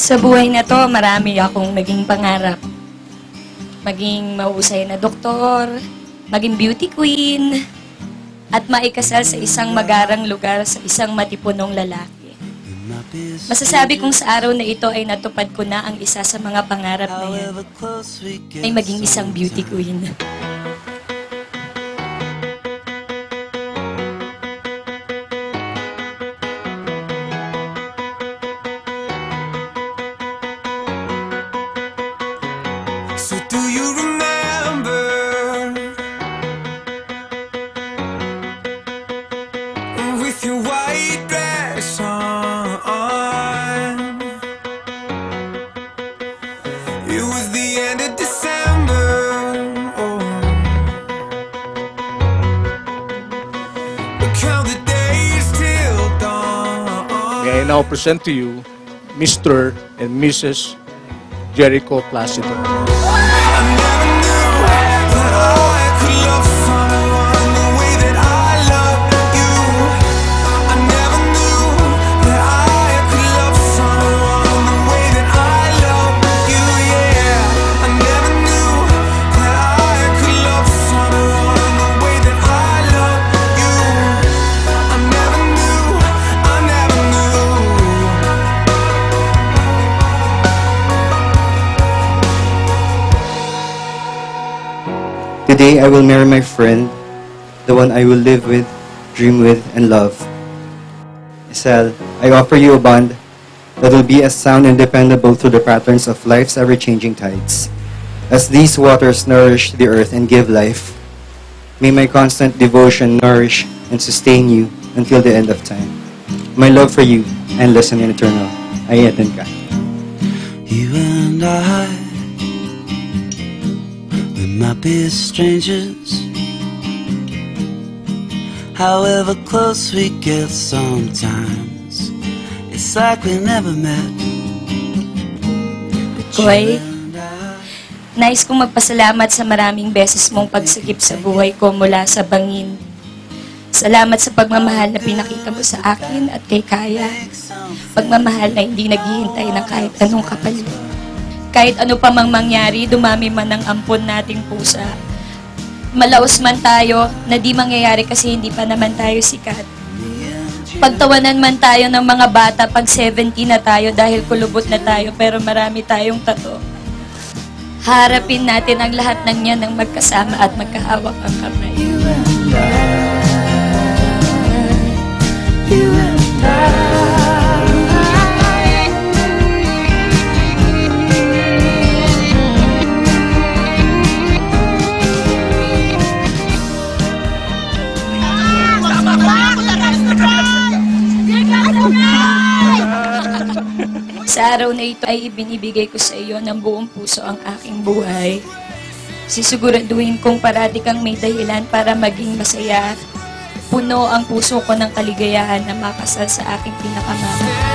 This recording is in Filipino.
Sa buhay na to, marami akong naging pangarap. Maging mahusay na doktor, maging beauty queen, at maikasal sa isang magarang lugar sa isang matipunong lalaki. Masasabi kong sa araw na ito ay natupad ko na ang isa sa mga pangarap na yan, ay maging isang beauty queen. So do you remember with your white dress on? It was the end of December. Oh. Count the days till dawn. May I now present to you Mr. and Mrs. Jericho Placido. Today I will marry my friend, the one I will live with, dream with, and love. Isel, I offer you a bond that will be as sound and dependable through the patterns of life's ever-changing tides. As these waters nourish the earth and give life, may my constant devotion nourish and sustain you until the end of time. My love for you, endless and eternal. Ayetin ka. You and I, we might be strangers. However close we get sometimes, it's like we never met. Koy, nais kong magpasalamat sa maraming beses mong pagsagip sa buhay ko mula sa bangin. Salamat sa pagmamahal na pinakita mo sa akin at kay Kaya. Pagmamahal na hindi naghihintay ng kahit anong kapalit. Kahit ano pa mang mangyari, dumami man ang ampon nating pusa. Malaos man tayo, na di mangyayari kasi hindi pa naman tayo sikat. Pagtawanan man tayo ng mga bata pag 70 na tayo dahil kulubot na tayo pero marami tayong tato. Harapin natin ang lahat ng yan ng magkasama at magkahawak ang kamay. You and I. Sa araw na ito ay ibinibigay ko sa iyo ng buong puso ang aking buhay. Sisiguraduhin kong parati kang may dahilan para maging masaya. Puno ang puso ko ng kaligayahan na makasal sa aking pinakamamahal.